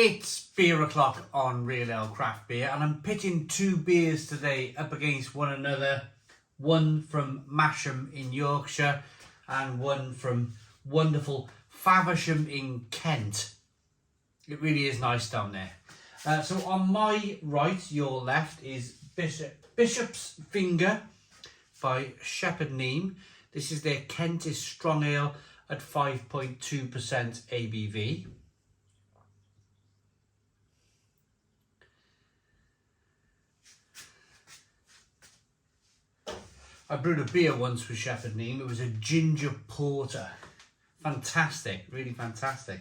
It's beer o'clock on Real Ale Craft Beer, and I'm pitting two beers today up against one another. One from Masham in Yorkshire and one from wonderful Faversham in Kent. It really is nice down there. So on my right, your left, is Bishop's Finger by Shepherd Neame. This is their Kentish Strong Ale at 5.2% ABV. I brewed a beer once with Shepherd Neame. It was a ginger porter. Fantastic, really fantastic.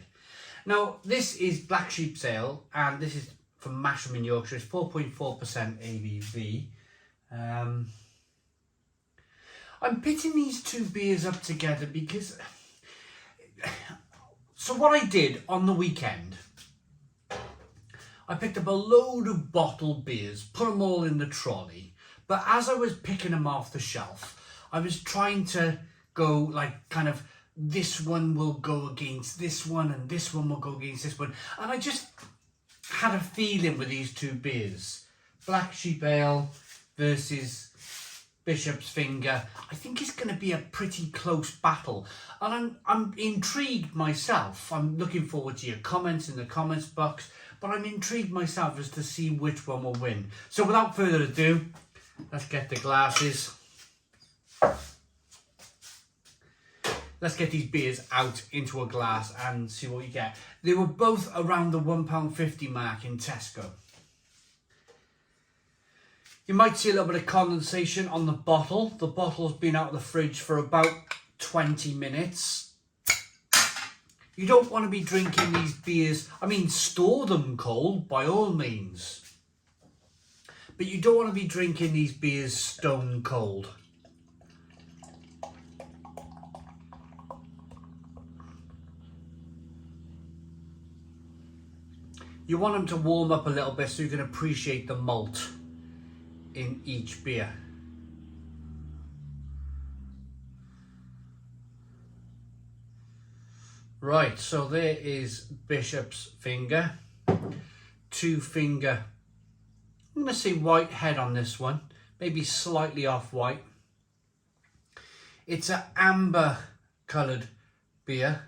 Now, this is Black Sheep's Ale, and this is from Masham in Yorkshire. It's 4.4% ABV. I'm pitting these two beers up together because... So what I did on the weekend, I picked up a load of bottled beers, put them all in the trolley. But as I was picking them off the shelf, I was trying to go like kind of, this one will go against this one and this one will go against this one. And I just had a feeling with these two beers. Black Sheep Ale versus Bishop's Finger. I think it's going to be a pretty close battle. And I'm intrigued myself. I'm looking forward to your comments in the comments box. But I'm intrigued myself as to see which one will win. So without further ado, let's get the glasses. Let's get these beers out into a glass and see what you get. They were both around the £1.50 mark in Tesco. You might see a little bit of condensation on the bottle. The bottle's been out of the fridge for about 20 minutes. You don't want to be drinking these beers. I mean, store them cold by all means. But you don't want to be drinking these beers stone cold. You want them to warm up a little bit so you can appreciate the malt in each beer. Right, so there is Bishop's Finger. Two finger. I'm going to say white head on this one, maybe slightly off white. It's an amber coloured beer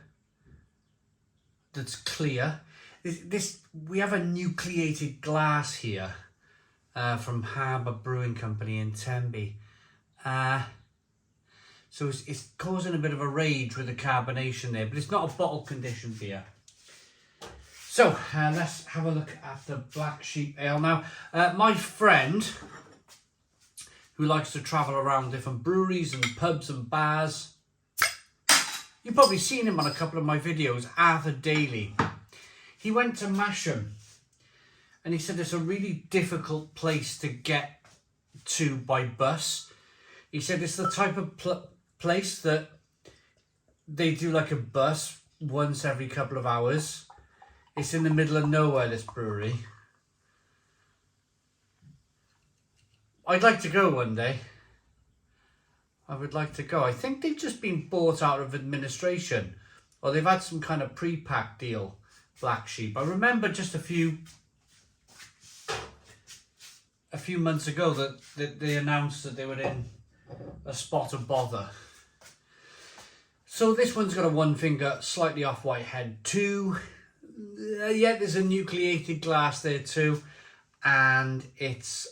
that's clear. We have a nucleated glass here from Harbour Brewing Company in Tenby. So it's causing a bit of a rage with the carbonation there, but it's not a bottle conditioned beer. So let's have a look at the Black Sheep Ale now. My friend, who likes to travel around different breweries and pubs and bars, you've probably seen him on a couple of my videos, Arthur Daly. He went to Masham and he said it's a really difficult place to get to by bus. He said it's the type of place that they do like a bus once every couple of hours. It's in the middle of nowhere, this brewery. I'd like to go one day. I would like to go. I think they've just been bought out of administration, or they've had some kind of pre-pack deal, Black Sheep. I remember just a few months ago that they announced that they were in a spot of bother. So this one's got a one finger, slightly off white head too. Yeah, there's a nucleated glass there too, and it's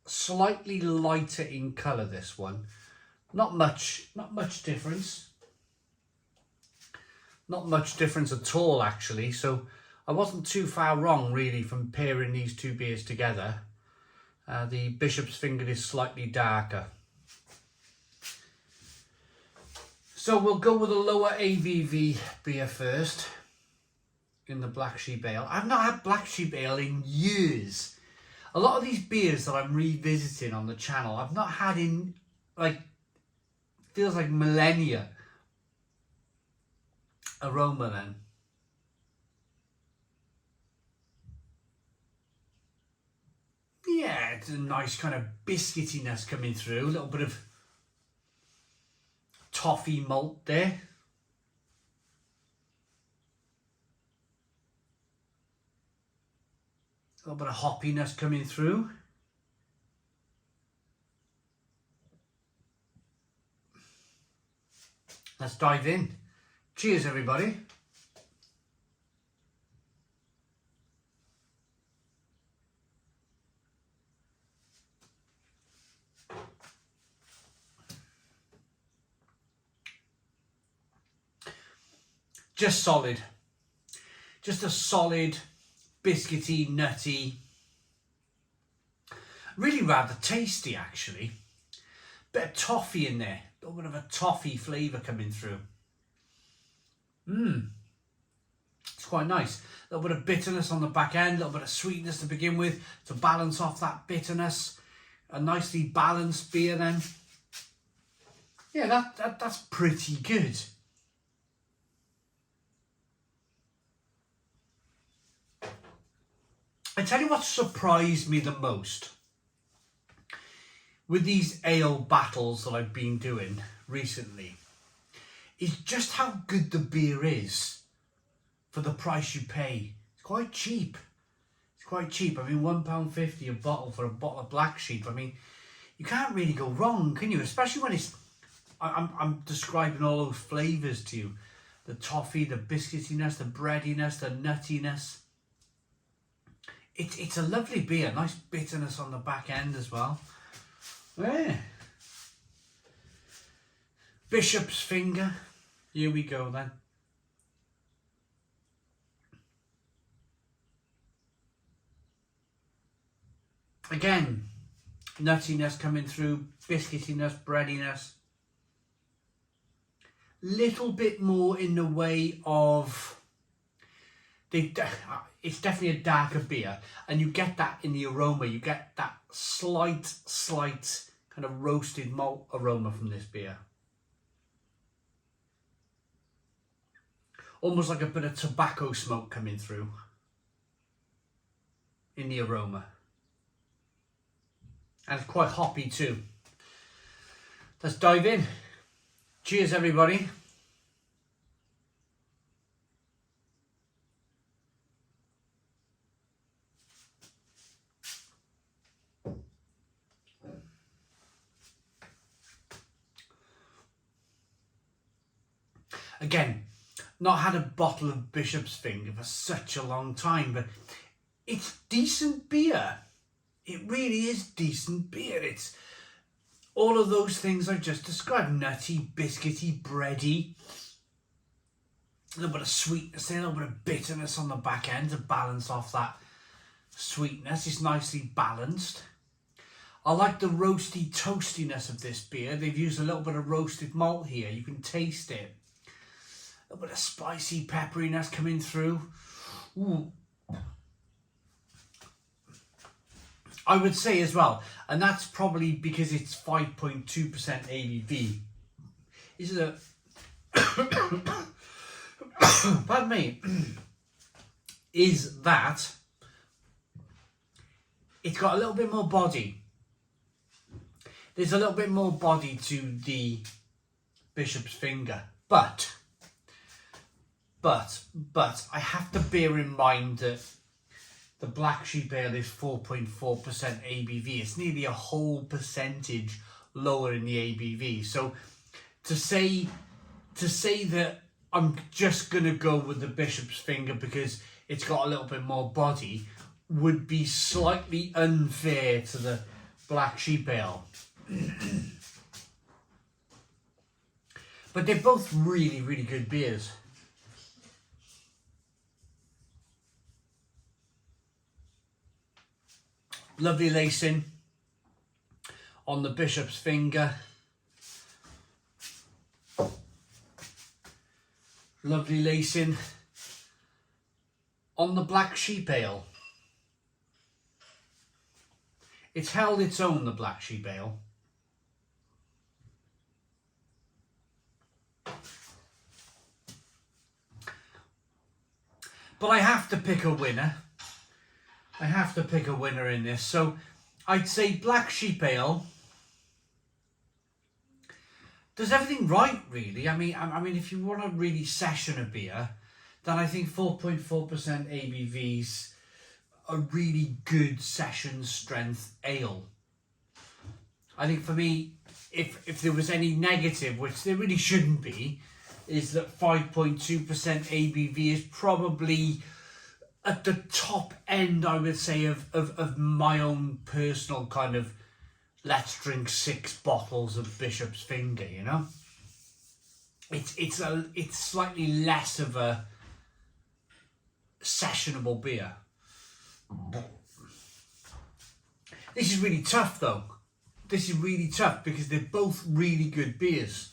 slightly lighter in colour, this one. Not much difference. Not much difference at all, actually. So I wasn't too far wrong, really, from pairing these two beers together. The Bishop's Finger is slightly darker. So we'll go with a lower ABV beer first. In the Black Sheep Ale. I've not had Black Sheep Ale in years. A lot of these beers that I'm revisiting on the channel, I've not had in, like, feels like millennia. Aroma then. Yeah, it's a nice kind of biscuitiness coming through. A little bit of toffee malt there. A little bit of hoppiness coming through. Let's dive in. Cheers, everybody. Just solid. Just a solid, biscuity, nutty, really rather tasty actually. Bit of toffee in there, a little bit of a toffee flavour coming through. It's quite nice. A little bit of bitterness on the back end, a little bit of sweetness to begin with to balance off that bitterness. A nicely balanced beer then. Yeah, that's pretty good. I tell you what surprised me the most with these ale battles that I've been doing recently is just how good the beer is for the price you pay. It's quite cheap. It's quite cheap. I mean, £1.50 a bottle for a bottle of Black Sheep. I mean, you can't really go wrong, can you? Especially when it's, I'm describing all those flavours to you. The toffee, the biscuitiness, the breadiness, the nuttiness. It's a lovely beer. Nice bitterness on the back end as well. Yeah. Bishop's Finger. Here we go then. Again, nuttiness coming through, biscuitiness, breadiness. Little bit more in the way of... it's definitely a darker beer, and you get that in the aroma. You get that slight kind of roasted malt aroma from this beer. Almost like a bit of tobacco smoke coming through in the aroma. And it's quite hoppy too. Let's dive in. Cheers, everybody. Again, not had a bottle of Bishop's Finger for such a long time, but it's decent beer. It really is decent beer. It's all of those things I've just described. Nutty, biscuity, bready. A little bit of sweetness there, a little bit of bitterness on the back end to balance off that sweetness. It's nicely balanced. I like the roasty toastiness of this beer. They've used a little bit of roasted malt here. You can taste it. A little bit of spicy pepperiness coming through. Ooh. I would say as well, and that's probably because it's 5.2% ABV. Is it a... pardon me. Is that it's got a little bit more body. There's a little bit more body to the Bishop's Finger, but I have to bear in mind that the Black Sheep Ale is 4.4% ABV. It's nearly a whole percentage lower in the ABV. So to say that I'm just going to go with the Bishop's Finger because it's got a little bit more body would be slightly unfair to the Black Sheep Ale. But they're both really, really good beers. Lovely lacing on the Bishop's Finger. Lovely lacing on the Black Sheep Ale. It's held its own, the Black Sheep Ale. But I have to pick a winner. I have to pick a winner in this. So I'd say Black Sheep Ale does everything right, really. I mean, if you want to really session a beer, then I think 4.4% ABV's a really good session strength ale. I think for me, if there was any negative, which there really shouldn't be, is that 5.2% ABV is probably at the top end, I would say, of my own personal kind of let's drink 6 bottles of Bishop's Finger, you know? It's slightly less of a sessionable beer. This is really tough though. This is really tough because they're both really good beers.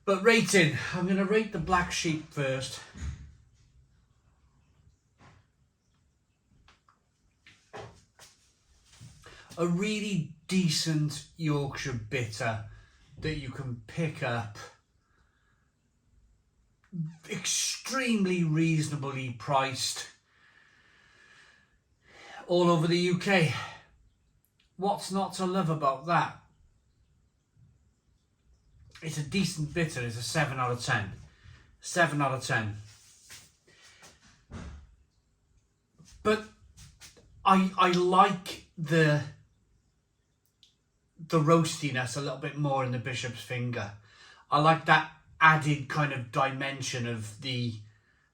But rating, I'm going to rate the Black Sheep first. A really decent Yorkshire bitter that you can pick up extremely reasonably priced all over the UK. What's not to love about that? It's a decent bitter. It's a 7 out of 10. 7 out of 10. But I like the roastiness a little bit more in the Bishop's Finger. I like that added kind of dimension of the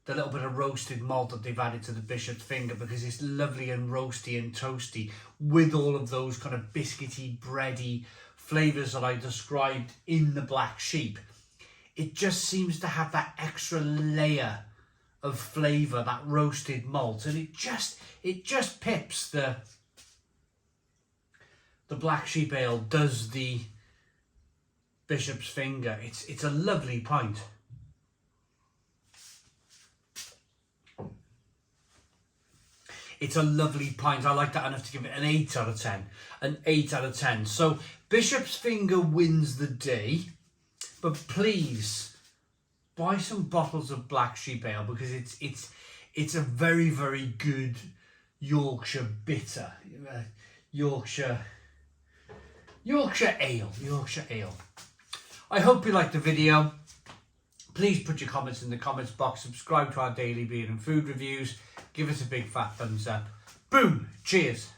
little bit of roasted malt that they've added to the Bishop's Finger, because it's lovely and roasty and toasty with all of those kind of biscuity, bready flavours that I described in the Black Sheep. It just seems to have that extra layer of flavour, that roasted malt, and it just pips the Black Sheep Ale does the Bishop's Finger. It's a lovely pint. It's a lovely pint. I like that enough to give it an 8 out of 10. An 8 out of 10. So Bishop's Finger wins the day. But please buy some bottles of Black Sheep Ale, because it's a very, very good Yorkshire bitter. Yorkshire Ale. Yorkshire Ale. I hope you liked the video. Please put your comments in the comments box. Subscribe to our daily beer and food reviews. Give us a big fat thumbs up. Boom. Cheers.